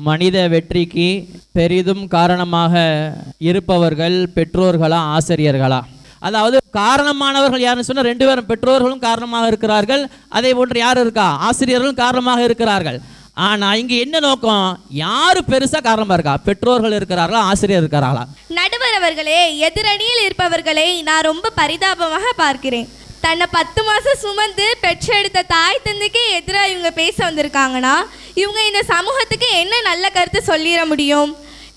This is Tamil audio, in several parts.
மனித வெற்றிக்கு பெரிதும் காரணமாக இருப்பவர்கள் பெற்றோர்களா ஆசிரியர்களா? அதாவது காரணமானவர்கள் யாருன்னு சொன்னால் 2 பேரும் பெற்றோர்களும் காரணமாக இருக்கிறார்கள், அதே போன்று யார் இருக்கா ஆசிரியர்களும் காரணமாக இருக்கிறார்கள். ஆனால் இங்கே என்ன நோக்கம், யார் பெருசாக காரணமாக இருக்கா, பெற்றோர்கள் இருக்கிறார்களா ஆசிரியர் இருக்கிறார்களா? நடுவர் அவர்களே, எதிரணியில் இருப்பவர்களை நான் ரொம்ப பரிதாபமாக பார்க்கிறேன். தன்னை 10 மாதம் சுமந்து பெற்றெடுத்த தாய் தந்தைக்கே எதிராக இவங்க பேச வந்திருக்காங்கன்னா இவங்க இந்த சமூகத்துக்கு என்ன நல்ல கருத்து சொல்லிட முடியும்?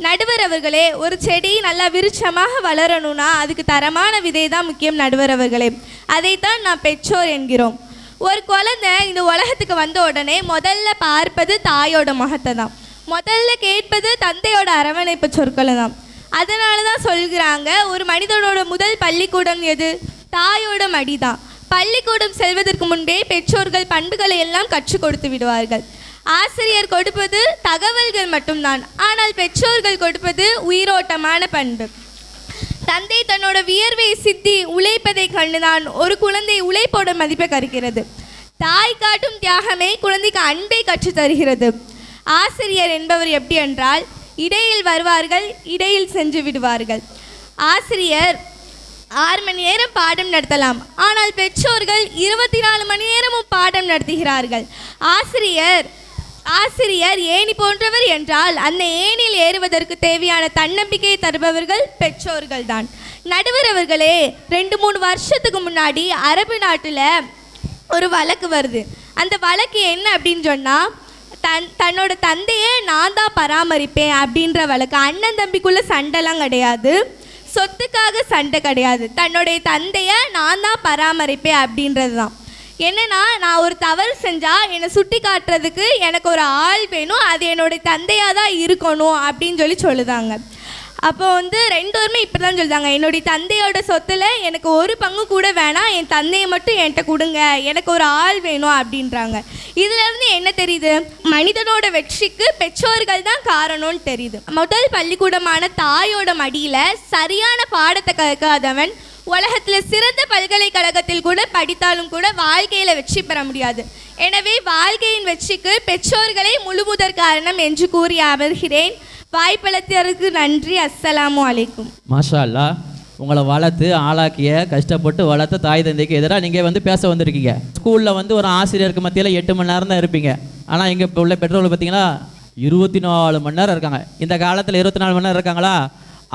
நடுவர் அவர்களே, ஒரு செடி நல்லா விருட்சமாக வளரணும்னா அதுக்கு தரமான விதை தான் முக்கியம். நடுவர் அவர்களே, அதைத்தான் நான் பெற்றோர் என்கிறோம். ஒரு குழந்தை இந்த உலகத்துக்கு வந்த உடனே முதல்ல பார்ப்பது தாயோட முகத்தை தான், முதல்ல கேட்பது தந்தையோட அரவணைப்பு சொற்களை தான். அதனால தான் சொல்கிறாங்க, ஒரு மனிதனோட முதல் பள்ளிக்கூடம் எது? தாயோட மடி தான். பள்ளிக்கூடம் செல்வதற்கு முன்பே பெற்றோர்கள் பண்புகளை எல்லாம் கற்றுக் கொடுத்து விடுவார்கள். ஆசிரியர் கொடுப்பது தகவல்கள் மட்டும்தான், ஆனால் பெற்றோர்கள் கொடுப்பது உயிரோட்டமான பண்பு. தந்தை தன்னோட வியர்வை சித்தி உழைப்பதை கண்டுதான் ஒரு குழந்தை உழைப்போட மதிப்பை கற்கிறது. தாய் காட்டும் தியாகமே குழந்தைக்கு அன்பை கற்று தருகிறது. ஆசிரியர் என்பவர் எப்படி என்றால், இடையில் வருவார்கள், இடையில் சென்று விடுவார்கள். ஆசிரியர் 6 மணி நேரம் பாடம் நடத்தலாம், ஆனால் பெற்றோர்கள் 24 மணி நேரமும் பாடம் நடத்துகிறார்கள். ஆசிரியர் ஏணி போன்றவர் என்றால் அந்த ஏணியில் ஏறுவதற்கு தேவையான தன்னம்பிக்கையை தருபவர்கள் பெற்றோர்கள் தான். நடுவர் அவர்களே, 2-3 வருஷத்துக்கு முன்னாடி அரபு நாட்டில் ஒரு வழக்கு வருது. அந்த வழக்கு என்ன அப்படின்னு சொன்னால், தன்னோட தந்தையை நான் தான் பராமரிப்பேன் அப்படின்ற வழக்கு. அண்ணன் தம்பிக்குள்ளே சண்டைலாம் கிடையாது, சொத்துக்காக சண்டை கிடையாது, தன்னுடைய தந்தையை நான் தான் பராமரிப்பேன் அப்படின்றது தான். என்னென்னா, நான் ஒரு தவறு செஞ்சால் என்னை சுட்டி காட்டுறதுக்கு எனக்கு ஒரு ஆள் வேணும், அது என்னுடைய தந்தையாக தான் இருக்கணும் அப்படின்னு சொல்லுதாங்க. அப்போ 2 பேருமே இப்படி தான் சொல்லுதாங்க, என்னுடைய தந்தையோட சொத்தில் எனக்கு ஒரு பங்கு கூட வேணாம், என் தந்தையை மட்டும் என்கிட்ட கொடுங்க, எனக்கு ஒரு ஆள் வேணும் அப்படின்றாங்க. இதுலேருந்து என்ன தெரியுது, மனிதனோட வெற்றிக்கு பெற்றோர்கள் தான் காரணம்னு தெரியுது. முதல் பள்ளிக்கூடமான தாயோட மடியில் சரியான பாடத்தை கற்காதவன் உலகத்தில் சிறந்த பல்கலைக்கழகத்தில் கூட படித்தாலும் கூட வாழ்க்கையில் வெற்றி பெற முடியாது. எனவே வாழ்க்கையின் வெற்றிக்கு பெற்றோர்களை முழுமுதற் காரணம் என்று கூறி அமர்கிறேன். வாய்ப்பளித்ததற்கு நன்றி. அஸ்ஸலாமு அலைக்கும். மாஷா அல்லாஹ், உங்களை வளர்த்து ஆளாக்கிய கஷ்டப்பட்டு வளர்த்த தாய் தந்தைக்கு எதிராக நீங்கள் பேச வந்திருக்கீங்க. ஸ்கூலில் ஒரு ஆசிரியருக்கு மத்தியில் 8 மணி நேரம் தான் இருப்பீங்க, ஆனால் இங்கே இப்போ உள்ள பெற்றோர்கள் பார்த்தீங்கன்னா 24 மணி நேரம் இருக்காங்க. இந்த காலத்தில் 24 மணி நேரம் இருக்காங்களா?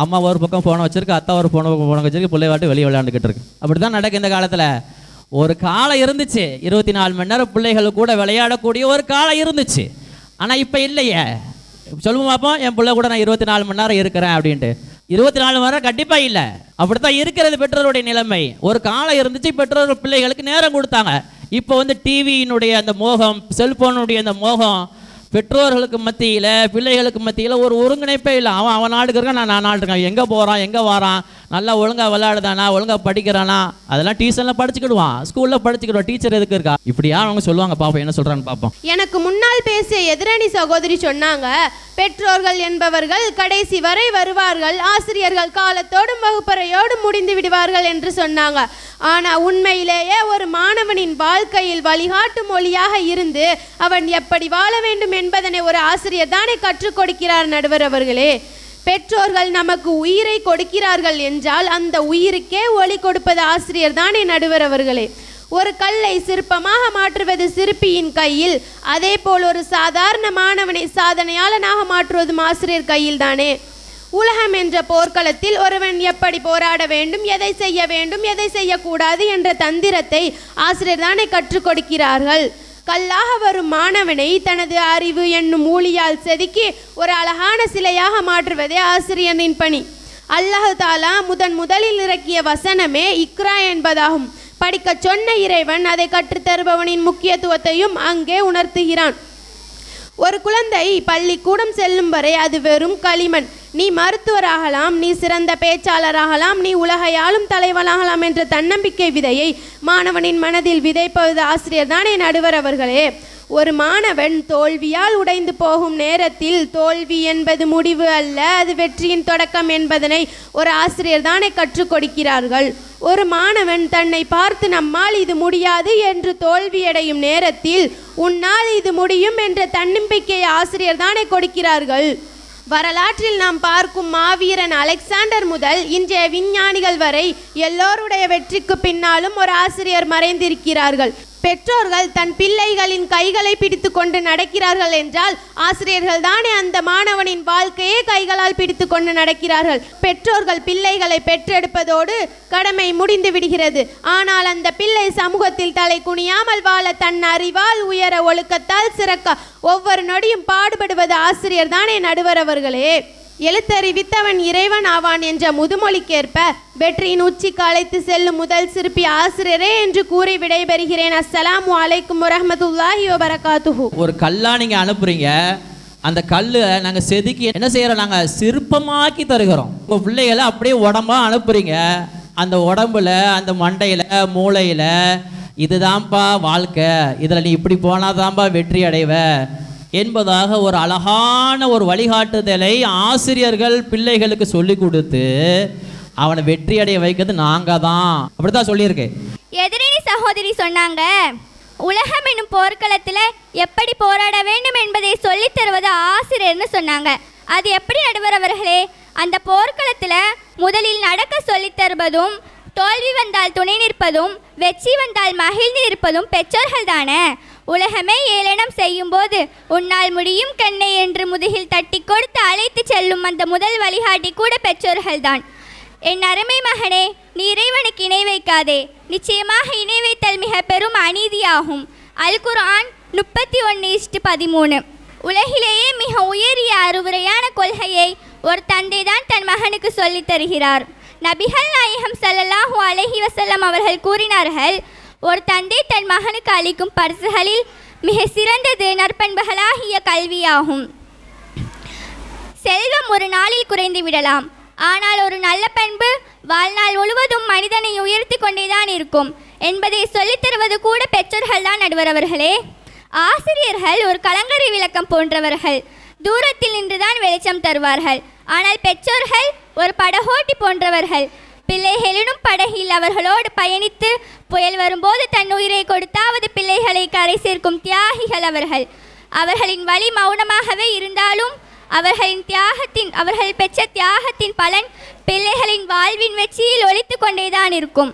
அம்மா ஒரு பக்கம் ஃபோனை வச்சுருக்கு, அத்தா ஒரு ஃபோனை வச்சுருக்கு, பிள்ளை வாட்டு வெளியே விளையாண்டுக்கிட்டு இருக்கு. அப்படி தான் நடக்கு இந்த காலத்தில். ஒரு காலம் இருந்துச்சு, 24 மணி நேரம் பிள்ளைகள் கூட விளையாடக்கூடிய ஒரு காலம் இருந்துச்சு. ஆனால் இப்போ இல்லையே. சொல்லுவோம் பார்ப்போம், என் பிள்ளை கூட நான் 24 மணி நேரம் இருக்கிறேன் அப்படின்ட்டு. 24 மணி நேரம் கண்டிப்பாக இல்லை. அப்படித்தான் இருக்கிறது பெற்றோருடைய நிலைமை. ஒரு காலம் இருந்துச்சு, பெற்றோர்கள் பிள்ளைகளுக்கு நேரம் கொடுத்தாங்க. இப்போ டிவியினுடைய அந்த மோகம், செல்ஃபோனுடைய அந்த மோகம் பெற்றோர்களுக்கு மத்தியில் பிள்ளைகளுக்கு மத்தியில் ஒரு ஒருங்கிணைப்பே இல்லை. அவன் நாட்டுக்கு இருக்கான், நான் நாட்டுக்கு இருக்கேன், எங்கே போகிறான் எங்கே வரான், நல்லா ஒழுங்காக விளையாடுதானா, ஒழுங்காக படிக்கிறானா, அதெல்லாம் டியூஷனில் படிச்சுக்கிடுவான், ஸ்கூலில் படிச்சுக்கிடுவான், டீச்சர் எதுக்கு இருக்கா, இப்படியா அவங்க சொல்லுவாங்க. பார்ப்போம் என்ன சொல்கிறான்னு பார்ப்போம். எனக்கு முன்னால் பேசிய எதிரணி சகோதரி சொன்னாங்க, பெற்றோர்கள் என்பவர்கள் கடைசி வரை வருவார்கள், ஆசிரியர்கள் காலத்தோடும் வகுப்பறையோடும் முடிந்து விடுவார்கள் என்று சொன்னாங்க. ஆனால் உண்மையிலேயே ஒரு மாணவனின் வாழ்க்கையில் வழிகாட்டும் மொழியாக இருந்து அவன் எப்படி வாழ வேண்டும் என்பதனை ஒரு ஆசிரியர் தானே கற்றுக் கொடுக்கிறார். நடுவர் அவர்களே, பெற்றோர்கள் நமக்கு உயிரை கொடுக்கிறார்கள் என்றால் அந்த உயிருக்கே ஒளி கொடுப்பது ஆசிரியர் தானே. நடுவர் அவர்களே, ஒரு கல்லை சிற்பமாக மாற்றுவது சிற்பியின் கையில், அதே போல் ஒரு சாதாரண மாணவனை சாதனையாளனாக மாற்றுவதும் ஆசிரியர் கையில் தானே. உலகம் என்ற போர்க்களத்தில் ஒருவன் எப்படி போராட வேண்டும், எதை செய்ய வேண்டும், எதை செய்யக்கூடாது என்ற தந்திரத்தை ஆசிரியர் தானே கற்றுக் கொடுக்கிறார்கள். கல்லாக வரும் மாணவனை தனது அறிவு என்னும் ஊழியால் செதுக்கி ஒரு அழகான சிலையாக மாற்றுவதே ஆசிரியரின் பணி. அல்லாஹ் தாலா முதலில் இறக்கிய வசனமே இக்ரா என்பதாகும். படிக்க சொன்ன இறைவன் அதை கற்றுத்தருபவனின் முக்கியத்துவத்தையும் அங்கே உணர்த்துகிறான். ஒரு குழந்தை பள்ளிக்கூடம் செல்லும் வரை அது வெறும் களிமண். நீ மருத்துவராகலாம், நீ சிறந்த பேச்சாளராகலாம், நீ உலகையாளும் தலைவனாகலாம் என்ற தன்னம்பிக்கை விதையை மாணவனின் மனதில் விதைப்பது ஆசிரியர் தானே. நடுவர் அவர்களே, ஒரு மாணவன் தோல்வியால் உடைந்து போகும் நேரத்தில் தோல்வி என்பது முடிவு அல்ல, அது வெற்றியின் தொடக்கம் என்பதனை ஒரு ஆசிரியர் தானே கற்றுக் கொடுக்கிறார்கள். ஒரு மாணவன் தன்னை பார்த்து நம்மால் இது முடியாது என்று தோல்வியடையும் நேரத்தில் உன்னால் இது முடியும் என்ற தன்னம்பிக்கையை ஆசிரியர் தானே கொடுக்கிறார்கள். வரலாற்றில் நாம் பார்க்கும் மாவீரன் அலெக்சாண்டர் முதல் இன்றைய விஞ்ஞானிகள் வரை எல்லோருடைய வெற்றிக்கு பின்னாலும் ஒரு ஆசிரியர் மறைந்திருக்கிறார்கள். பெற்றோர்கள் தன் பிள்ளைகளின் கைகளை பிடித்து கொண்டு நடக்கிறார்கள் என்றால் ஆசிரியர்கள் தானே அந்த மாணவனின் வாழ்க்கையை கைகளால் பிடித்து கொண்டு நடக்கிறார்கள். பெற்றோர்கள் பிள்ளைகளை பெற்றெடுப்பதோடு கடமை முடிந்து விடுகிறது. ஆனால் அந்த பிள்ளை சமூகத்தில் தலை குனியாமல் வாழ தன் அறிவால் உயர ஒழுக்கத்தால் சிறக்க ஒவ்வொரு நொடியும் பாடுபடுவது ஆசிரியர் தானே நடுவர் அவர்களே. எழுத்தறிவித்தவன் இறைவன் ஆவான் என்ற முதுமொழிக்கேற்ப வெற்றியின் உச்சிக்கு அழைத்து செல்லும் முதல் சிற்பி ஆசிரியரே என்று கூறி விடைபெறுகிறேன். அஸ்ஸலாமு அலைக்கும் வரஹ்மத்துல்லாஹி வபரகாத்துஹு. ஒரு கல்லா நீங்க அனுப்புறீங்க, அந்த கல்லு நாங்க செதுக்கி என்ன செய்யறோம், நாங்க சிற்பமாக்கி தருகிறோம். உங்க பிள்ளைகளை அப்படியே உடம்பா அனுப்புறீங்க. அந்த உடம்புல அந்த மண்டையில மூளையில இதுதான்ப்பா வாழ்க்கை, இதுல நீ இப்படி போனாதான்ப்பா வெற்றி அடைவ என்பதாக ஒரு அழகான ஒரு வழிகாட்டுதலை ஆசிரியர்கள் பிள்ளைகளுக்கு சொல்லி கொடுத்து அவனை வெற்றி அடைய வைக்கிறது நாங்க தான். அப்படித்தான் சொல்லியிருக்கேன். எதிரணி சகோதரி சொன்னாங்க, உலகம் என்னும் போர்க்களத்தில் எப்படி போராட வேண்டும் என்பதை சொல்லித் தருவது ஆசிரியர்னு சொன்னாங்க. அது எப்படி நடுவர் அவர்களே? அந்த போர்க்களத்தில் முதலில் நடக்க சொல்லித் தருவதும், தோல்வி வந்தால் துணை நிற்பதும், வெற்றி வந்தால் மகிழ்ந்து இருப்பதும் பெற்றோர்கள் தானே. உலகமே ஏளனம் செய்யும் போது உன்னால் முடியும் கண்ணை என்று முதுகில் தட்டி கொடுத்து அழைத்து செல்லும் அந்த முதல் வழிகாட்டி கூட பெற்றோர்கள்தான். என் அருமை மகனே, நீ இறைவனுக்கு இணை வைக்காதே. நிச்சயமாக இணை வைத்தல் மிக பெரும் அநீதியாகும். அல் குர்ஆன் 31:13. உலகிலேயே மிக உயரிய அறிவுரையான கொள்கையை ஒரு தந்தை தான் தன் மகனுக்கு சொல்லித் தருகிறார். நபிகள் நாயகம் ஸல்லல்லாஹு அலைஹி வஸல்லம் அவர்கள் கூறினார்கள், ஒரு தந்தை தன் மகனுக்கு அளிக்கும் பரிசுகளில் மிக சிறந்தது நற்பண்புகளாகிய கல்வியாகும். செல்வம் ஒரு நாளில் குறைந்து விடலாம், ஆனால் ஒரு நல்ல பண்பு வாழ்நாள் முழுவதும் மனிதனை உயர்த்தி கொண்டேதான் இருக்கும் என்பதை சொல்லித் தருவது கூட பெற்றோர்கள் தான் நடுவர் அவர்களே. ஆசிரியர்கள் ஒரு கலங்கரை விளக்கம் போன்றவர்கள். தூரத்தில் நின்றுதான் வெளிச்சம் தருவார்கள். ஆனால் பெற்றோர்கள் ஒரு படகோட்டி போன்றவர்கள். பிள்ளைகளினும் படகில் அவர்களோடு பயணித்து புயல் வரும்போது தன் உயிரை கொடுத்தாவது பிள்ளைகளை கரை சேர்க்கும் தியாகிகள் அவர்கள். அவர்களின் வழி மௌனமாகவே இருந்தாலும் அவர்கள் பெற்ற தியாகத்தின் பலன் பிள்ளைகளின் வாழ்வின் வெற்றியில் ஒலித்து கொண்டேதான் இருக்கும்.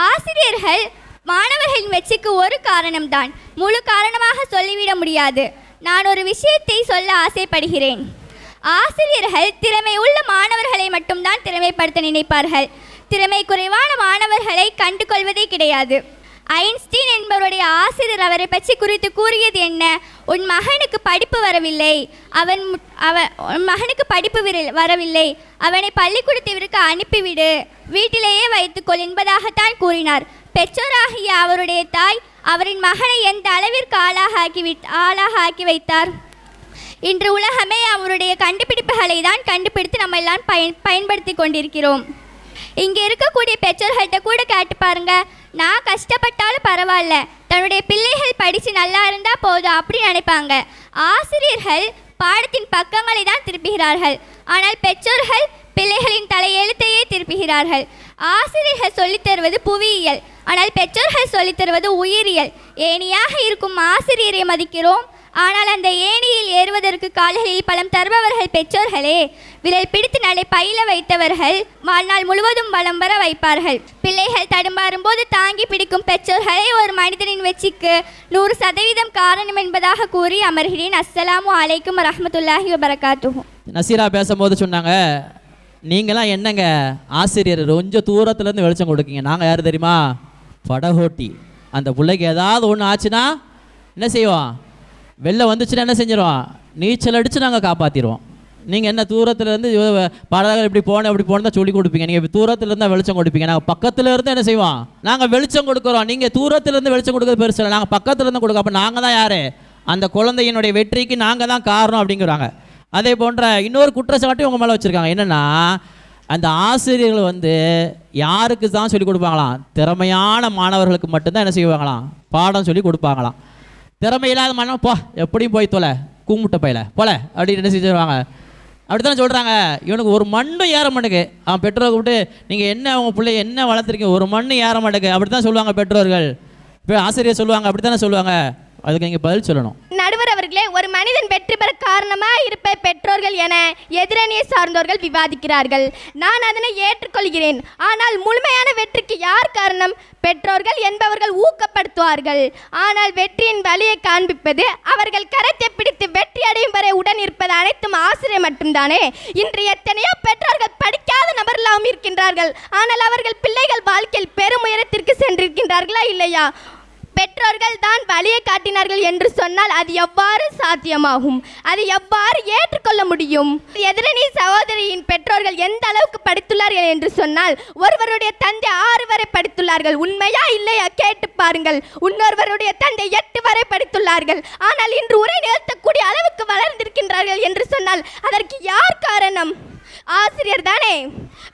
ஆசிரியர்கள் மாணவர்களின் வெற்றிக்கு ஒரு காரணம்தான், முழு காரணமாக சொல்லிவிட முடியாது. நான் ஒரு விஷயத்தை சொல்ல ஆசைப்படுகிறேன். ஆசிரியர்கள் திறமை உள்ள மாணவர்களை மட்டும்தான் திறமைப்படுத்த நினைப்பார்கள். திறமை குறைவான மாணவர்களை கண்டு கொள்வதே கிடையாது. ஐன்ஸ்டீன் என்பவருடைய ஆசிரியர் அவரை பற்றி குறித்து கூறியது என்ன? உன் மகனுக்கு படிப்பு வரவில்லை, அவனை பள்ளிக்கூடத்திற்கு அனுப்பிவிடு, வீட்டிலேயே வைத்துக்கொள் என்பதாகத்தான் கூறினார். பெற்றோராகிய அவருடைய தாய் அவரின் மகனை எந்த அளவிற்கு ஆளாகி வைத்தார். இன்று உலகமே அவருடைய கண்டுபிடிப்புகளை தான் கண்டுபிடித்து நம்ம எல்லாம் பயன்படுத்தி கொண்டிருக்கிறோம். இங்கே இருக்கக்கூடிய பெற்றோர்கள்ட்ட கூட கேட்டு பாருங்க, நான் கஷ்டப்பட்டாலும் பரவாயில்ல, தன்னுடைய பிள்ளைகள் படித்து நல்லா இருந்தால் போதும் அப்படி நினைப்பாங்க. ஆசிரியர்கள் பாடத்தின் பக்கங்களை தான் திருப்புகிறார்கள், ஆனால் பெற்றோர்கள் பிள்ளைகளின் தலையெழுத்தையே திருப்புகிறார்கள். ஆசிரியர்கள் சொல்லித் தருவது புவியியல், ஆனால் பெற்றோர்கள் சொல்லித் தருவது உயிரியல். ஏணியாக இருக்கும் ஆசிரியரை மதிக்கிறோம், ஆனால் அந்த ஏணியில் ஏறுவதற்கு கால்களில் பலம் தருபவர்கள் பெற்றோர்களே. விரல் பிடித்து நடை பயில வைத்தவர்கள் வாழ்நாள் முழுவதும் வலம் வர வைப்பார்கள். பிள்ளைகள் தடுமாறும் போது தாங்கி பிடிக்கும் பெற்றோர்களே ஒரு மனிதனின் வெற்றிக்கு 100% காரணம் என்பதாக கூறி அமர்கிறேன். அஸ்ஸலாமு அலைக்கும் வரஹ்மத்துல்லாஹி வபரகாத்துஹு. நசீரா பேசும்போது சொன்னாங்க, நீங்களாம் என்னங்க ஆசிரியர் கொஞ்சம் தூரத்துலேருந்து வெளிச்சம் கொடுக்கீங்க, நாங்கள் யார் தெரியுமா? படகோட்டி. அந்த பிள்ளைக்கு ஏதாவது ஒன்று ஆச்சுன்னா என்ன செய்வோம்? வெளில வந்துச்சுன்னா என்ன செஞ்சிடும்? நீச்சல் அடித்து நாங்கள் காப்பாற்றிடுவோம். நீங்கள் என்ன தூரத்துலேருந்து படகு இப்படி போன அப்படி போன தான் சொல்லி கொடுப்பீங்க. நீங்கள் தூரத்துலேருந்து வெளிச்சம் கொடுப்பீங்க, நாங்கள் பக்கத்தில் இருந்து என்ன செய்வோம்? நாங்கள் வெளிச்சம் கொடுக்குறோம். நீங்கள் தூரத்துலேருந்து வெளிச்சம் கொடுக்குறது பெருசு இல்லை, நாங்கள் பக்கத்துலேருந்து கொடுக்க. அப்போ நாங்கள் தான் யார்? அந்த குழந்தையினுடைய வெற்றிக்கு நாங்கள் தான் காரணம் அப்படிங்கிறாங்க. அதே போன்ற இன்னொரு குற்றச்சாட்டையும் உங்கள் மேலே வச்சுருக்காங்க. என்னென்னா, அந்த ஆசிரியர்கள் யாருக்கு தான் சொல்லிக் கொடுப்பாங்களாம்? திறமையான மாணவர்களுக்கு மட்டும்தான் என்ன செய்வாங்களாம்? பாடம் சொல்லி கொடுப்பாங்களாம். திறமை இல்லாத மாணவன் போ எப்படியும் போய் தொலை, கூமுட்டை பையில போல அப்படின்னு என்ன செஞ்சுருவாங்க? அப்படி தானே சொல்கிறாங்க. இவனுக்கு ஒரு மண்ணும் ஏற மாட்டேங்க. அவன் பெற்றோரை கூப்பிட்டு, நீங்கள் என்ன உங்கள் பிள்ளை என்ன வளர்த்துருக்கீங்க, ஒரு மண்ணு ஏற மாட்டேங்க அப்படி தான் சொல்லுவாங்க பெற்றோர்கள். இப்போ ஆசிரியர் சொல்லுவாங்க, அப்படி தானே சொல்லுவாங்க. அதுக்கு நீங்கள் பதில் சொல்லணும். நடுவர் அவர்களே, ஒரு மனிதன் வெற்றி பெற காரணமாக இருப்ப பெற்றோர்கள் என எதிரணியை சார்ந்தவர்கள் விவாதிக்கிறார்கள். நான் அதனை ஏற்றுக்கொள்கிறேன். ஆனால் முழுமையான வெற்றிக்கு யார் காரணம்? பெற்றோர்கள் என்பவர்கள் ஊக்கப்படுத்துவார்கள். ஆனால் வெற்றியின் வழியை காண்பிப்பது, அவர்கள் கரத்தை பிடித்து வெற்றி அடையும் வரை உடன் இருப்பது அனைத்தும் ஆசிரியர் மட்டும்தானே. இன்று எத்தனையோ பெற்றோர்கள் படிக்காத நபர்களாகவும் இருக்கின்றார்கள். ஆனால் அவர்கள் பிள்ளைகள் வாழ்க்கையில் பெரும் உயரத்திற்கு சென்றிருக்கின்றார்களா இல்லையா? பெற்றோர்கள் தான் வழியை காட்டினார்கள் என்று சொன்னால் அது எவ்வாறு சாத்தியமாகும்? அது எவ்வாறு ஏற்றுக்கொள்ள முடியும்? எதிரணி சகோதரியின் பெற்றோர்கள் எந்த அளவுக்கு படித்துள்ளார்கள் என்று சொன்னால், ஒருவருடைய தந்தை 6 வரை படித்துள்ளார்கள். உண்மையா இல்லையா கேட்டு பாருங்கள். இன்னொருவருடைய தந்தை 8 வரை படித்துள்ளார்கள். ஆனால் இன்று உரை நிகழ்த்தக்கூடிய அளவுக்கு வளர்ந்திருக்கின்றார்கள் என்று சொன்னால் அதற்கு யார் காரணம்? ஆசிரியர் தானே.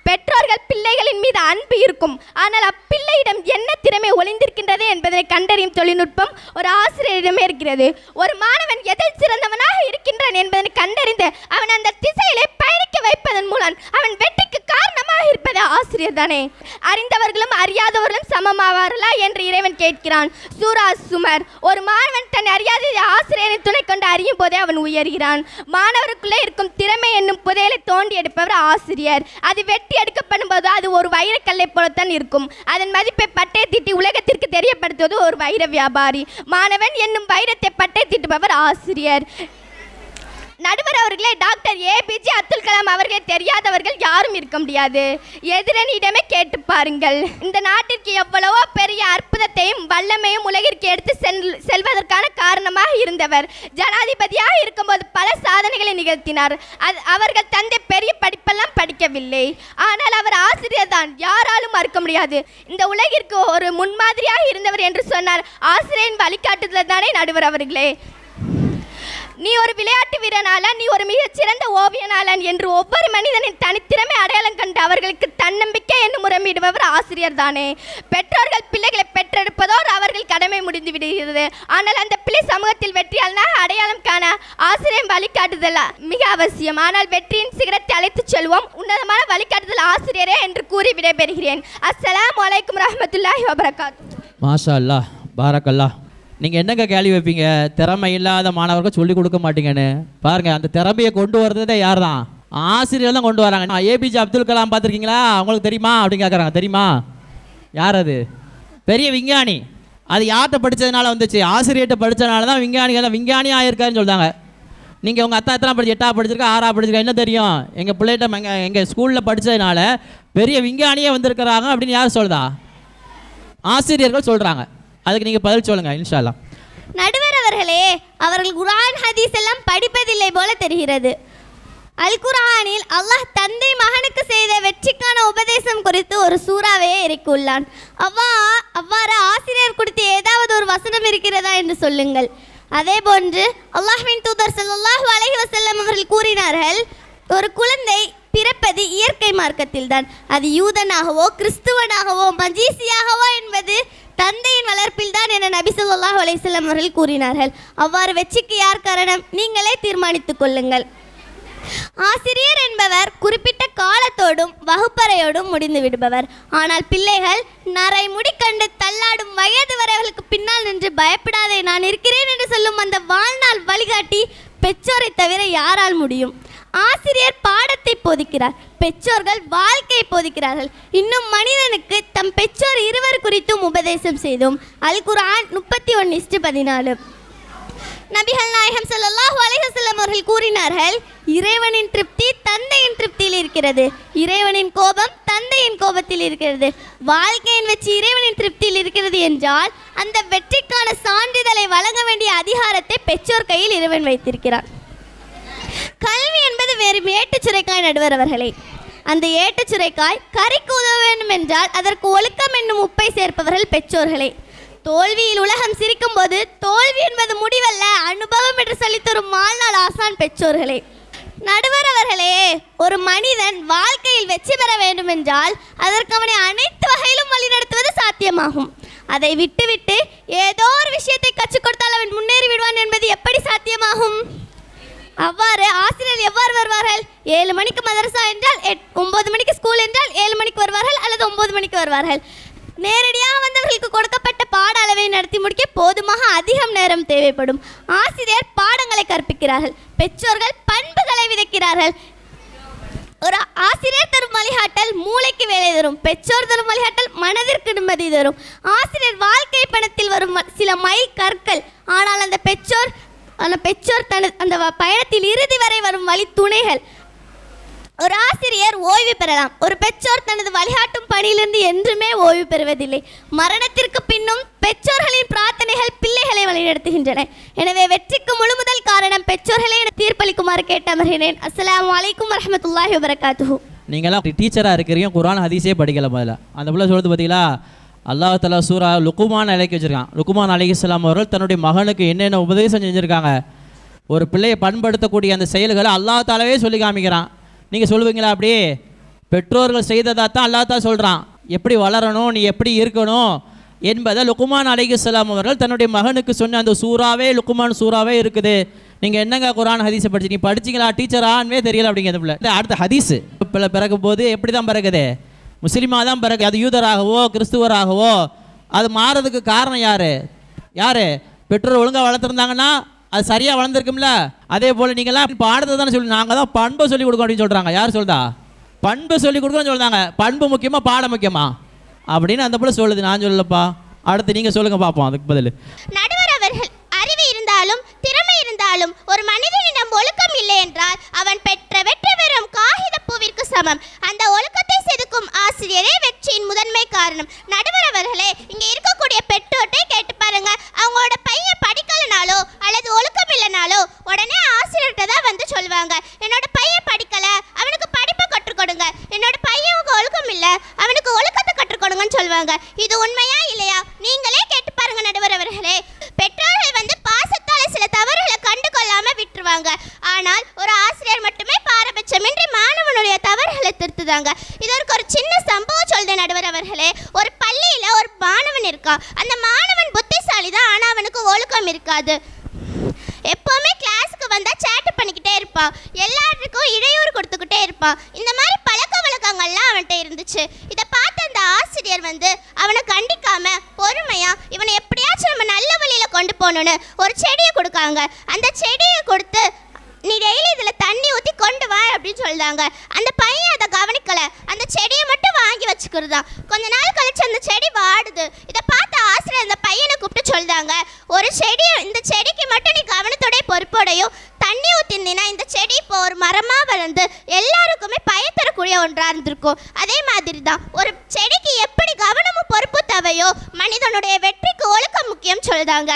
பெற்றோர்கள் பிள்ளைகளின் மீது அன்பு இருக்கும். ஆனால் அப்பிள்ளையிடம் என்ன திறமை ஒளிந்திருக்கின்றது என்பதை கண்டறியும் தொழில்நுட்பம் ஒரு ஆசிரியரிடமே இருக்கிறது. ஒரு மாணவன் எதில் சிறந்தவனாக இருக்கின்றான் என்பதை கண்டறிந்து அவன் அந்த திசையிலே பயணிக்க வைப்பதன் மூலம் அவன் வெற்றிக்கு காரணமாக இருப்பது ஆசிரியர் தானே. அறிந்தவர்களும் அறியாதவர்களும் சமமாவார்களா என்று இறைவன் கேட்கிறான். சூரா சுமர். ஒரு மாணவன் தன் அறியாத ஆசிரியரின் துணை கொண்டு அறியும் போதே அவன் உயர்கிறான். மாணவருக்குள்ளே இருக்கும் திறமை என்னும் புதையலை தோண்டி எடுப்பவர் ஆசிரியர். அது வெட்டி எடுக்கப்படும் போது அது ஒரு வைரக்கல்லை போலத்தான் இருக்கும். அதன் மதிப்பை பட்டை தீட்டி உலகத்திற்கு தெரியப்படுத்துவது ஒரு வைர வியாபாரி. மாணவன் என்னும் வைரத்தை பட்டை தீட்டுபவர் ஆசிரியர். நடுவர் அவர்களே, டாக்டர் APJ அப்துல் கலாம் அவர்களை தெரியாதவர்கள் யாரும் இருக்க முடியாது. எதிரணியிடமே கேட்டு பாருங்கள். இந்த நாட்டிற்கு எவ்வளவோ பெரிய அற்புதத்தையும் வல்லமையும் உலகிற்கு எடுத்து செல்வதற்கான காரணமாக இருந்தவர். ஜனாதிபதியாக இருக்கும்போது பல சாதனைகளை நிகழ்த்தினார். அவர்கள் தந்தை பெரிய படிப்பெல்லாம் படிக்கவில்லை. ஆனால் அவர் ஆசிரியர் தான், யாராலும் மறுக்க முடியாது. இந்த உலகிற்கு ஒரு முன்மாதிரியாக இருந்தவர் என்று சொன்னார் ஆசிரியரின் வழிகாட்டுதல் தானே நடுவர் அவர்களே. நீ ஒரு விளையாட்டு வீரனாலன், நீ ஒரு மிகச்சிறந்த ஓவியனாலன் என்று ஒவ்வொரு மனிதனின் தனித்திறமை அடையாளம் கண்டு அவர்களுக்கு தன்னம்பிக்கை என்னும் முறையிடுபவர் ஆசிரியர் தானே. பெற்றோர்கள் பிள்ளைகளை பெற்றெடுப்பதோடு அவர்கள் கடமை முடிந்து விடுகிறது. ஆனால் அந்த பிள்ளை சமூகத்தில் வெற்றியாளனாக அடையாளம் காண ஆசிரியர் வழிகாட்டுதல் மிக அவசியம். ஆனால் வெற்றியின் சிகரத்தை அழைத்துச் செல்வோம். உன்னதமான வழிகாட்டுதல் ஆசிரியரே என்று கூறி விடைபெறுகிறேன். அஸ்ஸலாமு அலைக்கும் ரஹ்மத்துல்லாஹி வபரகாத்துஹு. மாஷா அல்லாஹ், பாரக்கல்லாஹ். நீங்கள் என்னங்க கேள்வி வைப்பீங்க? திறமை இல்லாத மாணவர்கள் சொல்லிக் கொடுக்க மாட்டீங்கன்னு. பாருங்கள், அந்த திறமையை கொண்டு வர்றதே யார் தான்? ஆசிரியர் தான் கொண்டு வராங்க. APJ அப்துல் கலாம் பார்த்துருக்கீங்களா? அவங்களுக்கு தெரியுமா அப்படின்னு கேட்குறாங்க. தெரியுமா? யார் அது? பெரிய விஞ்ஞானி. அது யார்கிட்ட படித்ததுனால வந்துச்சு? ஆசிரியர்கிட்ட படித்ததுனால தான் விஞ்ஞானியாக ஆயிருக்காருன்னு சொல்கிறாங்க. நீங்கள் உங்கள் அத்தா எத்தனை படிச்சு? 8ஆவது படிச்சிருக்கா, 6ஆவது படிச்சிருக்கா? என்ன தெரியும்? எங்கள் பிள்ளைகிட்ட எங்கள் ஸ்கூலில் படித்ததுனால பெரிய விஞ்ஞானியே வந்திருக்கிறாங்க அப்படின்னு யார் சொல்கிறா? ஆசிரியர்கள் சொல்கிறாங்க. அதுக்கு நீங்கள் பதில் சொல்லுங்கள் இன்ஷா அல்லாஹ். நடுவர் அவர்களே, அவர்கள் குர்ஆன் ஹதீஸ் எல்லாம் படிப்பதில்லை போல தெரிகிறது. அல் குர்ஆனில் அல்லாஹ் தந்தை மகனுக்கு செய்த வெற்றிக்கான உபதேசம் குறித்து ஒரு சூறாவையே இறக்கியுள்ளான். அவ்வாறு ஆசிரியர் குறித்து ஏதாவது ஒரு வசனம் இருக்கிறதா என்று சொல்லுங்கள். அதே போன்று அல்லாஹ்வின் தூதர் ஸல்லல்லாஹு அலைஹி வஸல்லம் அவர்கள் கூறினார்கள், ஒரு குழந்தை பிறப்பது இயற்கை மார்க்கத்தில் தான். அது யூதனாகவோ கிறிஸ்துவனாகவோ மஜீசியாகவோ என்பது தந்தையின் வளர்ப்பில் தான் என நபி ஸல்லல்லாஹு அலைஹி வஸல்லம் அவர்கள் கூறினார்கள். அவ்வாறு வெற்றிக்கு யார் காரணம்? நீங்களே தீர்மானித்துக் கொள்ளுங்கள். ஆசிரியர் என்பவர் குறிப்பிட்ட காலத்தோடும் வகுப்பறையோடும் முடிந்து விடுபவர். ஆனால் பிள்ளைகள் நரை முடி கண்டு தள்ளாடும் வயது வரவர்களுக்கு பின்னால் நின்று பயப்படாதே நான் இருக்கிறேன் என்று சொல்லும் அந்த வாழ்நாள் வழிகாட்டி பெற்றோரை தவிர யாரால் முடியும்? ஆசிரியர் பாடத்தை போதிக்கிறார், பெற்றோர்கள் வாழ்க்கையை போதிக்கிறார்கள். இன்னும் மனிதனுக்கு தம் பெற்றோர் இருவர் குறித்தும் உபதேசம் செய்தோம். அல் குர்ஆன் 31:14. நபிகள் நாயகம் ஸல்லல்லாஹு அலைஹி வஸல்லம் அவர்கள் கூறினார்கள், இறைவனின் திருப்தி தந்தையின் திருப்தியில் இருக்கிறது, இறைவனின் கோபம் தந்தையின் கோபத்தில் இருக்கிறது. வாழ்க்கையின் வெற்றி இறைவனின் திருப்தியில் இருக்கிறது என்றால் அந்த வெற்றிக்கான சான்றிதழை வழங்க வேண்டிய அதிகாரத்தை பெற்றோர் கையில் இறைவன் வைத்திருக்கிறார். கல்வி என்பது வெறும் ஏட்டுச்சுரைக்காய் நடுவர் அவர்களே. அந்த ஏட்டுச்சுரைக்காய் கறிக்கு உதவ வேண்டும் என்றால் அதற்கு ஒழுக்கம் என்னும் உப்பை சேர்ப்பவர்கள் பெற்றோர்களே. தோல்வியில் உலகம் சிரிக்கும் போது தோல்வி என்பது முடிவல்ல, அனுபவம் என்று சொல்லித்தரும் வாழ்நாள் ஆசான் பெற்றோர்களே. நடுவர் அவர்களே, ஒரு மனிதன் வாழ்க்கையில் வெற்றி பெற வேண்டும் என்றால் அதற்கு அவனை அனைத்து வகையிலும் வழிநடத்துவது சாத்தியமாகும். அதை விட்டுவிட்டு ஏதோ ஒரு விஷயத்தை கற்றுக் கொடுத்தால் அவன் முன்னேறி விடுவான் என்பது எப்படி சாத்தியமாகும்? அவ்வாறு ஆசிரியர் எவ்வாறு வருவார்கள்? 7 மணிக்கு மதரசா என்றால் 9 மணிக்கு ஸ்கூல் என்றால் 7 மணிக்கு வருவார்கள் அல்லது 9 மணிக்கு வருவார்கள். நேரடியாக வந்தவர்களுக்கு கொடுக்கப்பட்ட பாட அளவை நடத்தி முடிக்க போதுமாக அதிகம் நேரம் தேவைப்படும். ஆசிரியர் பாடங்களை கற்பிக்கிறார்கள், பெற்றோர்கள் பண்புகளை விதைக்கிறார்கள். ஒரு ஆசிரியர் தரும் வழிகாட்டல் மூளைக்கு வேலை தரும், பெற்றோர் தரும் வழிகாட்டல் மனதிற்கு நிம்மதி தரும். ஆசிரியர் வாழ்க்கை பயணத்தில் வரும் சில மைல் கற்கள், ஆனால் அந்த பெற்றோர் அந்த பயணத்தில் இறுதி வரை வரும் வழி துணைகள். ஒரு ஆசிரியர் ஓய்வு பெறலாம், ஒரு பெற்றோர் தனது வழிகாட்டும் பணியிலிருந்து என்றுமே ஓய்வு பெறுவதில்லை. மரணத்திற்கு பின்னும் பெற்றோர்களின் பிரார்த்தனைகள் பிள்ளைகளை வழிநடத்துகின்றன. எனவே வெற்றிக்கு முழுமுதல் காரணம் பெற்றோர்களே என தீர்ப்பளிக்குமாறு கேட்டமர்கிறேன். அஸ்ஸலாமு அலைக்கும் வரஹ்மத்துல்லாஹி வபரகாத்துஹு. நீங்களாம் டீச்சராக இருக்கிறீங்க, குர்ஆன் ஹதீஸே படிக்கல. முதல்ல அந்த பிள்ளை சொல்கிறது பார்த்தீங்களா, அல்லாஹ் தஆலா சூரா லுக்மான் அலைஹி வச்சிருக்கான். லுக்மான் அலைஹிஸ்ஸலாம் அவர்கள் தன்னுடைய மகனுக்கு என்னென்ன உபதேசம் செஞ்சுருக்காங்க, ஒரு பிள்ளையை பண்படுத்தக்கூடிய அந்த செயல்களை அல்லாஹ் தஆலாவே சொல்லி காமிக்கிறான். நீங்கள் சொல்லுவீங்களா? அப்படியே பெற்றோர்கள் செய்ததாக தான் அல்லாஹ் தஆலா சொல்கிறான். எப்படி வளரணும், நீ எப்படி இருக்கணும் என்பதை லுக்மான் அலைஹிஸ்ஸலாம் அவர்கள் தன்னுடைய மகனுக்கு சொன்ன அந்த சூறாவே லுக்மான் சூறாவே இருக்குது. நீங்கள் என்னங்க குர்ஆன் ஹதீஸை படிச்சு நீ படிச்சிங்களா, டீச்சரானே தெரியல அப்படிங்கிறது பிள்ளை. அடுத்த ஹதீஸு பிள்ளை பிறக்கும் போது எப்படி தான் பிறகுது? முஸ்லீமாக தான் பிறகு. அது யூதராகவோ கிறிஸ்துவராகவோ அது மாறதுக்கு காரணம் யார்? பெற்றோர் ஒழுங்காக வளர்த்துருந்தாங்கன்னா அது சரியாக வளர்ந்துருக்கும்ல. அதே போல் நீங்கள்லாம் பாடத்தை தானே சொல்லி, நாங்கள் தான் பண்பை சொல்லிக் கொடுக்கணும் அப்படின்னு சொல்கிறாங்க. யார் சொல்றா? பண்பு சொல்லிக் கொடுக்கணும்னு சொல்கிறாங்க. பண்பு முக்கியமாக பாடம் முக்கியமா அப்படின்னு அந்த போல சொல்லுது. நான் சொல்லப்பா, அடுத்து நீங்கள் சொல்லுங்கள் பார்ப்போம் அதுக்கு பதில். நடுவர் அவர்கள், அறிவு இருந்தாலும் திறமை இருந்தாலும் ஒரு மனிதனிடம் ஒழுக்கம் இல்லை என்றால் அவன் பெற்ற வெற்றி பெறும் காகித பூவிற்கு சமம். அந்த ஒழுக்கத்தை செதுக்கும் ஆசிரியரே வெற்றியின் முதன்மை காரணம். நடுவர் அவர்களே, இங்க இருக்கக்கூடிய பெற்றோர்ட்டே கேட்டு பாருங்க. அவங்களோட பையன் படிக்கலனாலோ அல்லது ஒழுக்கம் இல்லைனாலோ உடனே ஆசிரியர்கிட்ட தான் வந்து சொல்லுவாங்க, என்னோட பையன் படிக்கல, அவனுக்கு படிப்பை கற்றுக் கொடுங்க. என்னோட பையனுக்கு ஒழுக்கம் இல்லை, அவனுக்கு ஒழுக்கத்தை கற்றுக் கொடுங்கன்னு சொல்லுவாங்க. இது உண்மையா இல்லையா? நீங்களே கேட்டு பாருங்க நடுவர் அவர்களே. பெற்றோர்கள் வந்து பாசத்தால சில தவறுகளை கண்டு கொள்ளாம விட்டுருவாங்க. ஆனால் ஒரு ஆசிரியர் மட்டுமே பாரபட்சமின்றி மாணவனுடைய தவறுகளை திருத்துதாங்க. இதற்கு ஒரு சின்ன சம்பவம் சொல்றேன் நடுவர் அவர்களே. ஒரு பள்ளியில ஒரு மாணவன் இருக்கான். அந்த மாணவன் புத்திசாலி தான், ஆனா அவனுக்கு ஒழுக்கம் இருக்காது. எப்பவுமே கிளாஸுக்கு வந்தா சேட் பண்ணிக்கிட்டே இருப்பான், எல்லாருக்கும் இடையூறு கொடுத்துக்கிட்டே இருப்பான். இந்த மாதிரி பழக்க வழக்கங்கள்லாம் அவன்கிட்ட இருந்துச்சு. இதை பார்த்து அந்த ஆசிரியர் வந்து அவனை கண்டிக்காம பொறுமையா இவனை எப்படியாச்சும் நம்ம நல்ல வழியில கொண்டு போகணும்னு ஒரு செடியை கொடுக்காங்க. அந்த செடியை கொடுத்து நீ டெய்லி இதில் தண்ணி ஊற்றி கொண்டு வா அப்படின்னு சொல்லுறாங்க. அந்த பையன் அதை கவனிக்கலை, அந்த செடியை மட்டும் வாங்கி வச்சுக்கிறதா. கொஞ்ச நாள் கழிச்சு அந்த செடி வாடுது. இதை பார்த்த ஆசிரியர் அந்த பையனை கூப்பிட்டு சொல்லுறாங்க, ஒரு செடி, இந்த செடிக்கு மட்டும் நீ கவனத்தோடைய பொறுப்போடையும் தண்ணி ஊற்றினா இந்த செடி இப்போ ஒரு மரமாக வளர்ந்து எல்லாருக்குமே பயன் தரக்கூடிய ஒன்றாக இருந்திருக்கும். அதே மாதிரி தான் ஒரு செடிக்கு எப்படி கவனமும் பொறுப்பு தேவையோ மனிதனுடைய வெற்றிக்கு ஒழுக்கம் முக்கியம் சொல்லுறாங்க.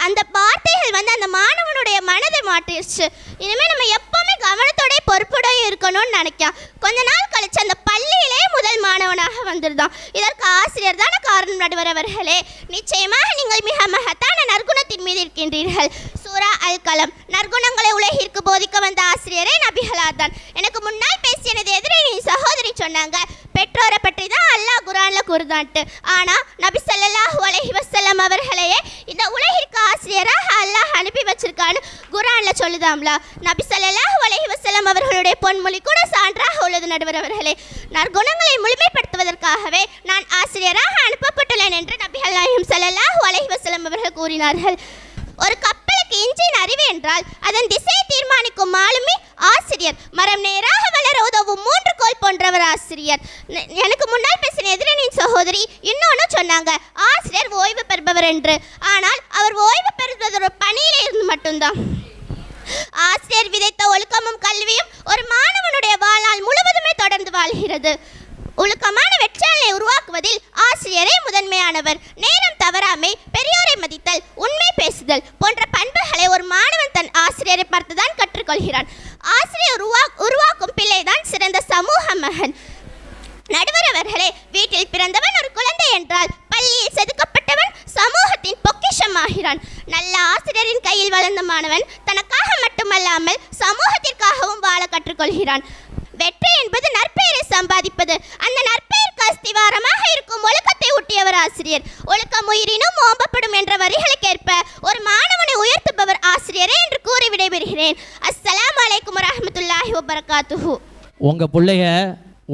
அந்த வார்த்தைகள் வந்து அந்த மாணவனுடைய மனதை மாற்றிடுச்சு. இனிமேல் நம்ம எப்பவுமே கவனத்தோட பொறுப்புடைய இருக்கணும்னு நினைக்கான். கொஞ்ச நாள் கழிச்சு அந்த பள்ளியிலே முதல் மாணவனாக வந்துருந்தான். இதற்கு ஆசிரியர் தானே காரணம் நடுவர் அவர்களே. நிச்சயமாக நீங்கள் மிக மகத்தான நற்குணத்தின் மீது இருக்கின்றீர்கள். சூரா அல் கலம். நற்குணங்களை உலகிற்கு போதிக்க வந்த ஆசிரியரே நபிகளார் தான். எனக்கு முன்னால் பேசிய எனது எதிரியின் சகோதரி சொன்னாங்க, பெற்றோரை பற்றி தான் அல்லாஹ் குர்ஆன்ல கூறுதான்ட்டு. ஆனால் நபி ஸல்லல்லாஹு அலைஹி வஸல்லம் அவர்களையே இந்த உலகிற்கு ஆசிரியராக அல்லாஹ் அனுப்பி வச்சிருக்கான்னு குர்ஆன்ல சொல்லுதாம்ல. நபி ஸல்லல்லாஹு அலைஹி வஸல்லம் அவர்களுடைய பொன்மொழி கூட சான்றாக உள்ளது நடுவர் அவர்களே. நற்குணங்களை முழுமைப்படுத்துவதற்காகவே நான் ஆசிரியராக அனுப்பப்பட்டுள்ளேன் என்று நபிகள் நாயகம் ஸல்லல்லாஹு அலைஹி வஸல்லம் அவர்கள் கூறினார்கள். ஒரு கப்பலுக்கு இன்ஜின் அறிவு என்றால் அதன் திசையை தீர்மானிக்கும் மாலுமி ஆசிரியர். மரம் நேராக வளர உதவும் 3 கோல் போன்றவர் ஆசிரியர். எனக்கு முன்னால் பேசின எதிரனின் சகோதரி இன்னொன்று சொன்னாங்க, ஆசிரியர் ஓய்வு பெறுபவர் என்று. ஆனால் அவர் ஓய்வு பெறுவது ஒரு பணியில இருந்து மட்டும்தான். ஆசிரியர் விதைத்த ஒழுக்கமும் கல்வியும் ஒரு மாணவனுடைய வாழ்நாள் முழுவதுமே தொடர்ந்து வாழ்கிறது. ஒழுக்கமான வெற்றியாளரை உருவாக்குவதில் ஆசிரியரே முதன்மையானவர். நேரம் தவறாமை, பெரியோரை மதித்தல், உண்மை பேசுதல் போன்ற பண்புகளை ஒரு மாணவன் தன் ஆசிரியரை பார்த்துதான் கற்றுக்கொள்கிறான். ஆசிரியர் உருவாக்கும் பிள்ளைதான் சிறந்த சமூக மகன். நடுவர் அவர்களே, வீட்டில் பிறந்தவன் ஒரு குழந்தை என்றால் பள்ளியில் செதுக்கப்பட்டவன் சமூகத்தின் பொக்கிஷமாகிறான். நல்ல ஆசிரியரின் கையில் வளர்ந்த மாணவன் தனக்காக மட்டுமல்லாமல் சமூகத்திற்காகவும் வாழ கற்றுக்கொள்கிறான். வெற்றி என்பது நற்பெயரை சம்பாதிப்பது. அந்த நற்பெயருக்கு அஸ்திவாரமாக இருக்கும் ஒழுக்கத்தை ஊட்டியவர் ஆசிரியர். ஒழுக்கம் உயிரினும் ஓம்பப்படும் என்ற வரிகளுக்கேற்ப ஒரு மாணவனை உயர்த்துபவர் ஆசிரியரே என்று கூறி விடைபெறுகிறேன். அஸ்ஸலாமு அலைக்கும் வரஹ்மத்துல்லாஹி வபரகாத்துஹு. உங்கள் பிள்ளைய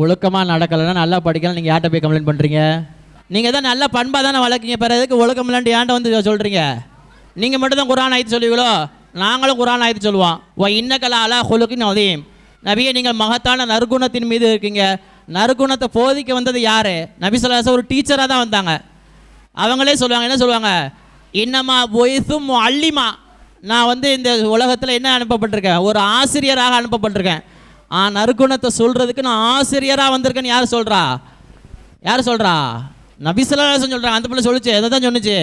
ஒழுக்கமாக நடக்கலைன்னா நல்லா படிக்கலாம், நீங்கள் யார்கிட்ட போய் கம்ப்ளைண்ட் பண்ணுறீங்க? நீங்கள் தான் நல்ல பண்பாக தானே வளர்க்கீங்க, பிற எதுக்கு ஒழுக்கம் இல்லாண்டு ஏன்ட்ட வந்து சொல்கிறீங்க? நீங்கள் மட்டும் தான் குர்ஆன் ஆயத்து சொல்லுவீங்களோ? நாங்களும் குர்ஆன் ஆயத்து சொல்லுவோம். இன்னக்கல அலா ஹுலுகின் அதீம். நபியே நீங்கள் மகத்தான நற்குணத்தின் மீது இருக்கீங்க. நற்குணத்தை போதிக்க வந்தது யார்? நபி ஸல்லல்லாஹு அலைஹி வஸல்லம் ஒரு டீச்சராக தான் வந்தாங்க. அவங்களே சொல்லுவாங்க, என்ன சொல்லுவாங்க? இன்னமா பொய்சும் அல்லிமா, நான் வந்து இந்த உலகத்தில் என்ன அனுப்பப்பட்டிருக்கேன்? ஒரு ஆசிரியராக அனுப்பப்பட்டிருக்கேன். நற்குணத்தை சொல்கிறதுக்கு நான் ஆசிரியராக வந்திருக்கேன்னு யார் சொல்கிறா? யார் சொல்கிறா? நபி ஸல்லல்லாஹு அலைஹி வஸல்லம் சொல்கிறாங்க. அந்த பிள்ளை சொல்லிச்சு, எதை தான் சொன்னிச்சு?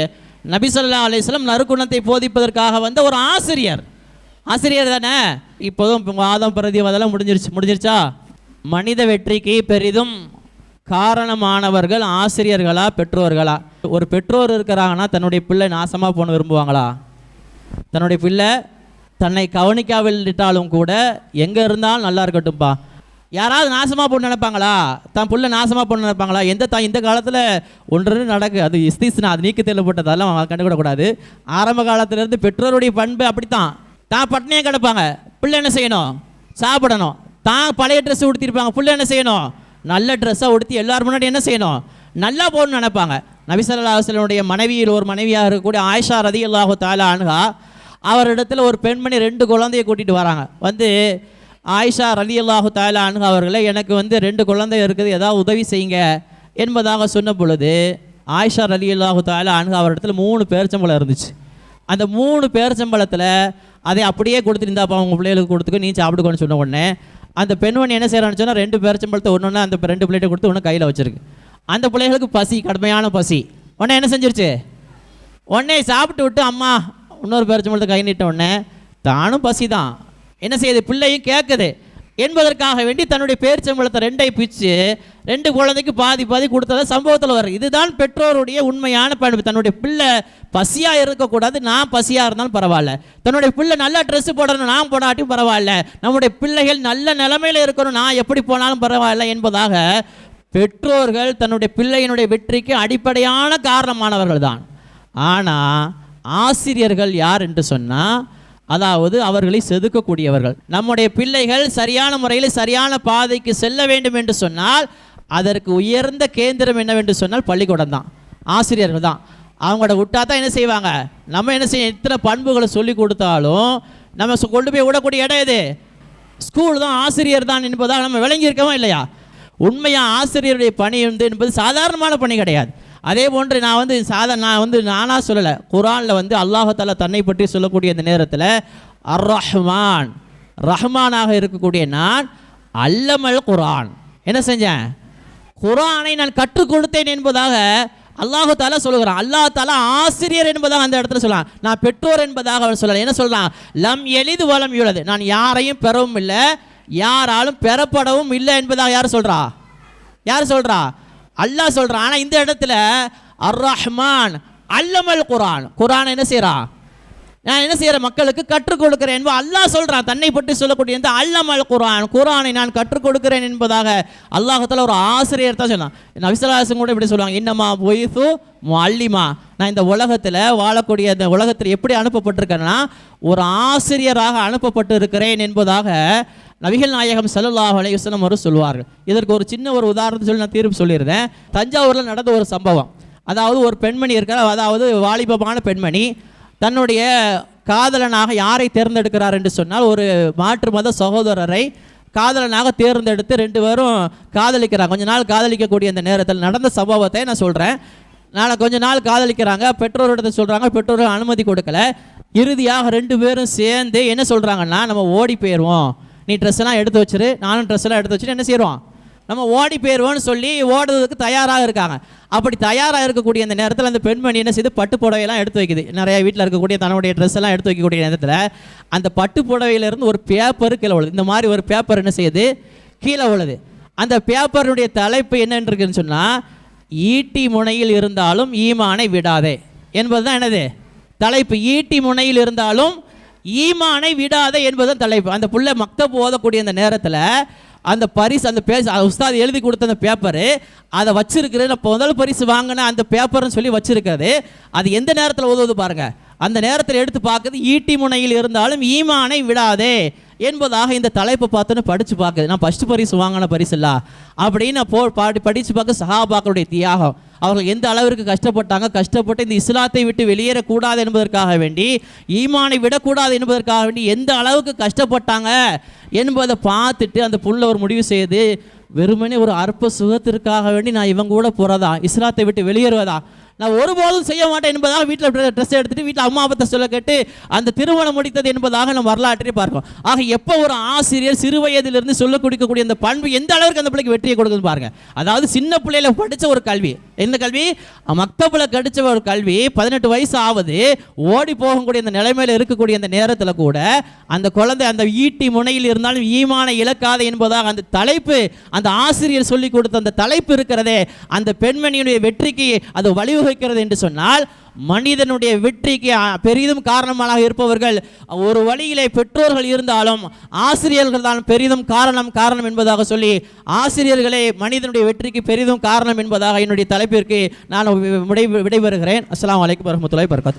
நபி ஸல்லல்லாஹு அலைஹி வஸல்லம் நற்குணத்தை போதிப்பதற்காக வந்த ஒரு ஆசிரியர். ஆசிரியர் தானே. இப்போதும் வாதம் பிரதி அதெல்லாம் முடிஞ்சிருச்சா? மனித வெற்றிக்கு பெரிதும் காரணமானவர்கள் ஆசிரியர்களா பெற்றோர்களா? ஒரு பெற்றோர் இருக்கிறாங்கன்னா தன்னுடைய பிள்ளை நாசமாக போன விரும்புவாங்களா? தன்னுடைய பிள்ளை தன்னை கவனிக்காவிட்டாலும் கூட எங்கே இருந்தாலும் நல்லா இருக்கட்டும்ப்பா. யாராவது நாசமாக போட்டு நினைப்பாங்களா? தன் பிள்ளை நாசமாக போட்டு நினைப்பாங்களா? இந்த காலத்தில் ஒன்று நடக்கு, அது இஸ்திஸ்னா, அது நீக்கி தெரியப்பட்டது, அதெல்லாம் கண்டுக்கூடக்கூடாது. ஆரம்ப காலத்திலேருந்து பெற்றோருடைய பண்பு அப்படித்தான். தான் பட்டினியாக கிடப்பாங்க, பிள்ளை என்ன செய்யணும்? சாப்பிடணும். தான் பழைய ட்ரெஸ் உடுத்திருப்பாங்க, பிள்ளை என்ன செய்யணும்? நல்ல ட்ரெஸ்ஸாக உடுத்தி எல்லாரும் முன்னாடி என்ன செய்யணும்? நல்லா போகணும்னு நினைப்பாங்க. நபி ஸல்லல்லாஹு அலைஹி வஸல்லம் மனைவியில் ஒரு மனைவியாக இருக்கக்கூடிய ஆயிஷா ரலியல்லாஹு தஆலா அன்ஹா, அவரிடத்தில் ஒரு பெண்மணி 2 குழந்தையை கூட்டிகிட்டு வராங்க. வந்து ஆயிஷா ரலியல்லாஹு தஆலா அன்ஹா அவர்களை, எனக்கு வந்து 2 குழந்தை இருக்குது, ஏதாவது உதவி செய்யுங்க என்பதாக சொன்ன பொழுது ஆயிஷா ரலியல்லாஹு தஆலா அன்ஹா அவரிடத்தில் 3 பேரிச்சம்பழம் இருந்துச்சு. அந்த 3 பேரிச்சம்பழத்தில் அதை அப்படியே கொடுத்துருந்தாப்பா அவங்க பிள்ளைகளுக்கு கொடுத்துக்க, நீ சாப்பிடுக்கோன்னு சொன்ன உடனே அந்த பெண்மணி என்ன செய்கிறான்னு சொன்னால் 2 பேரிச்சம்பழத்தை ஒன்று அந்த 2 பிளேட்டை கொடுத்து ஒன்று கையில் வச்சுருக்கு. அந்த பிள்ளைகளுக்கு பசி, கடுமையான பசி. உடனே என்ன செஞ்சிருச்சு? உடனே சாப்பிட்டு விட்டு அம்மா இன்னொரு பேரிச்சம்பழத்தை கை நீட்ட உடனே தானும் பசி தான், என்ன செய்யுது? பிள்ளையும் கேட்குது என்பதற்காக வேண்டி தன்னுடைய பேரிச்சம்பழத்தை 2ஐ பிச்சு 2 குழந்தைக்கு பாதி பாதி கொடுத்தத சம்பவத்தில் வரும். இதுதான் பெற்றோருடைய உண்மையான பண்பு. தன்னுடைய பிள்ளை பசியாக இருக்கக்கூடாது, நான் பசியாக இருந்தாலும் பரவாயில்ல. தன்னுடைய பிள்ளை நல்லா ட்ரெஸ்ஸு போடணும், நான் போடாட்டியும் பரவாயில்ல. நம்முடைய பிள்ளைகள் நல்ல நிலைமையில் இருக்கணும், நான் எப்படி போனாலும் பரவாயில்ல என்பதாக பெற்றோர்கள் தன்னுடைய பிள்ளையினுடைய வெற்றிக்கு அடிப்படையான காரணமானவர்கள் தான். ஆனால் ஆசிரியர்கள் யார் என்று சொன்னால், அதாவது அவர்களை செதுக்கக்கூடியவர்கள். நம்முடைய பிள்ளைகள் சரியான முறையில் சரியான பாதைக்கு செல்ல வேண்டும் என்று சொன்னால் அதற்கு உயர்ந்த கேந்திரம் என்னவென்று சொன்னால் பள்ளிக்கூடம் தான், ஆசிரியர்கள் தான். அவங்களோட விட்டா தான் என்ன செய்வாங்க? நம்ம என்ன செய்ய, எத்தனை பண்புகளை சொல்லி கொடுத்தாலும் நம்ம கொண்டு போய் விடக்கூடிய இடம் எது? ஸ்கூல் தான், ஆசிரியர் தான் என்பதாக நம்ம விளங்கியிருக்கோம் இல்லையா? உண்மையாக ஆசிரியருடைய பணி என்பது சாதாரணமான பணி கிடையாது. அதே போன்று நானாக சொல்லலை, குர்ஆனில் அல்லாஹ் தஆலா தன்னை பற்றி சொல்லக்கூடிய இந்த நேரத்தில் அர்-ரஹ்மான், ரஹ்மானாக இருக்கக்கூடிய நான் அல்லமல் குர்ஆன், என்ன செஞ்சேன்? குர்ஆனை நான் கற்றுக் கொடுத்தேன் என்பதாக அல்லாஹ் தஆலா சொல்லுகிறான். அல்லாஹ் தஆலா ஆசிரியர் என்பதாக அந்த இடத்துல சொல்லலாம். நான் பெற்றோர் என்பதாக அவர் சொல்லலாம். என்ன சொல்கிறான்? லம் எலிது வலம் யூலது, நான் யாரையும் பெறவும் இல்லை, யாராலும் பெறப்படவும் இல்லை என்பதாக யார் சொல்கிறா? யார் சொல்கிறா? அல்லாஹ் சொல்கிறான். ஆனால் இந்த இடத்துல அர்-ரஹ்மான் அல்லமல் குர்ஆன், குர்ஆனை என்ன செய்கிறான்? நான் என்ன செய்கிறேன்? மக்களுக்கு கற்றுக் கொடுக்கிறேன் என்பது அல்லாஹ் சொல்கிறான். தன்னை பற்றி சொல்லக்கூடிய இந்த அல்லமல் குர்ஆன், குர்ஆனை நான் கற்றுக் கொடுக்கிறேன் என்பதாக அல்லாஹ் தஆலா ஒரு ஆசிரியர் தான் சொன்னான். நபி ஸல்லல்லாஹு அலைஹி வஸல்லம் கூட இப்படி சொல்லுவாங்க, இன்னமா பொய்சு முஅல்லிமா, நான் இந்த உலகத்தில் வாழக்கூடிய இந்த உலகத்தில் எப்படி அனுப்பப்பட்டிருக்கேன்னா ஒரு ஆசிரியராக அனுப்பப்பட்டு இருக்கிறேன் என்பதாக நபிகள் நாயகம் ஸல்லல்லாஹு அலைஹி வஸல்லம் அவர் சொல்வார்கள். இதற்கு ஒரு சின்ன ஒரு உதாரணத்தை சொல்லி நான் தீர்ப்பு சொல்லியிருந்தேன். தஞ்சாவூரில் நடந்த ஒரு சம்பவம். அதாவது ஒரு பெண்மணி இருக்கிற, அதாவது வாலிபமான பெண்மணி தன்னுடைய காதலனாக யாரை தேர்ந்தெடுக்கிறார் என்று சொன்னால் ஒரு மாற்று மத சகோதரரை காதலனாக தேர்ந்தெடுத்து 2 பேரும் காதலிக்கிறாங்க. கொஞ்ச நாள் காதலிக்கக்கூடிய அந்த நேரத்தில் நடந்த சம்பவத்தை நான் சொல்கிறேன். கொஞ்ச நாள் காதலிக்கிறாங்க, பெற்றோரிடத்தை சொல்கிறாங்க, பெற்றோர்கள் அனுமதி கொடுக்கல. இறுதியாக 2 பேரும் சேர்ந்து என்ன சொல்கிறாங்கன்னா, நம்ம ஓடி போயிடுவோம், நீ ட்ரெஸ் எல்லாம் எடுத்து வச்சிரு, நானும் ட்ரெஸ் எல்லாம் எடுத்து வச்சுட்டு என்ன செய்வோம், நம்ம ஓடி போயிடுவோம்னு சொல்லி ஓடுறதுக்கு தயாராக இருக்காங்க. அப்படி தயாராக இருக்கக்கூடிய அந்த நேரத்தில் அந்த பெண்மணி என்ன செய்து, பட்டு புடவையெல்லாம் எடுத்து வைக்குது. நிறைய வீட்டில் இருக்கக்கூடிய தன்னுடைய ட்ரெஸ் எல்லாம் எடுத்து வைக்கக்கூடிய நேரத்தில் அந்த பட்டு புடவையிலேருந்து ஒரு பேப்பர் கீழே விழுது. இந்த மாதிரி ஒரு பேப்பர் என்ன செய்யுது, கீழே விழுது. அந்த பேப்பருடைய தலைப்பு என்னன்னு இருக்குன்னு சொன்னால், ஈட்டி முனையில் இருந்தாலும் ஈமானை விடாதே என்பது தான் என்னது தலைப்பு. ஈட்டி முனையில் இருந்தாலும் ஈமானை விடாதே என்பதுதான் தலைப்பு. அந்த புள்ள மக்தப் ஓதக்கூடிய அந்த நேரத்தில் அந்த பரிசு, அந்த உஸ்தாத் எழுதி கொடுத்த அந்த பேப்பரு அதை வச்சிருக்கிறது. இப்போ முதல் பரிசு வாங்கின அந்த பேப்பர்னு சொல்லி வச்சிருக்கிறது. அது எந்த நேரத்தில் உதவுது பாருங்க, அந்த நேரத்தில் எடுத்து பார்க்குது ஈட்டி முனையில் இருந்தாலும் ஈமானை விடாதே என்பதாக இந்த தலைப்பை பார்த்தோன்னு படித்து பார்க்குது. நான் ஃபஸ்ட்டு பரிசு வாங்கின பரிசு இல்லை அப்படின்னு படித்து பார்க்க சஹாபாக்களுடைய தியாகம், அவர்கள் எந்த அளவிற்கு கஷ்டப்பட்டு இந்த இஸ்லாத்தை விட்டு வெளியேறக்கூடாது என்பதற்காக வேண்டி, ஈமானை விடக்கூடாது என்பதற்காக வேண்டி எந்த அளவுக்கு கஷ்டப்பட்டாங்க என்பதை பார்த்துட்டு அந்த புள்ள ஒரு முடிவு செய்து, வெறுமனே ஒரு அற்ப சுகத்திற்காக வேண்டி நான் இவங்க கூட போகிறதா, இஸ்லாத்தை விட்டு வெளியேறுவதா, நான் ஒருபோதும் செய்ய மாட்டேன் என்பதாக வீட்டில் ட்ரெஸ் எடுத்துகிட்டு வீட்டில் அம்மா அப்பத்தை சொல்ல கேட்டு அந்த திருமணம் முடித்தது என்பதாக நம்ம வரலாற்றை பார்க்கோம். ஆக எப்போ ஒரு ஆசிரியர் சிறு வயதிலிருந்து சொல்லிக் கொடுக்கக்கூடிய அந்த பண்பு எந்த அளவுக்கு அந்த பிள்ளைக்கு வெற்றியை கொடுக்குதுன்னு பாருங்கள். அதாவது சின்ன பிள்ளையில படித்த ஒரு கல்வி, எந்த கல்வி, மக்தபில் படித்த ஒரு கல்வி, 18 வயசு ஆகுது, ஓடி போகக்கூடிய அந்த நிலைமையில் இருக்கக்கூடிய அந்த நேரத்தில் கூட அந்த குழந்தை அந்த ஈட்டி முனையில் இருந்தாலும் ஈமானை இழக்காது என்பதாக அந்த தலைப்பு, அந்த ஆசிரியர் சொல்லிக் கொடுத்த அந்த தலைப்பு இருக்கிறதே, அந்த பெண்மணியுடைய வெற்றிக்கு அது வழிவகுக்கிறது என்று சொன்னால், மனிதனுடைய வெற்றிக்கு பெரிதும் காரணமாக இருப்பவர்கள் ஒரு வழியிலே பெற்றோர்கள் இருந்தாலும் ஆசிரியர்கள் தான் பெரிதும் காரணம் என்பதாக சொல்லி, ஆசிரியர்களே மனிதனுடைய வெற்றிக்கு பெரிதும் காரணம் என்பதாக என்னுடைய தலைப்பிற்கு நான் விடைபெறுகிறேன். அஸ்ஸலாமு அலைக்கும் வரஹ்மத்துல்லாஹி வபரகாத்துஹு.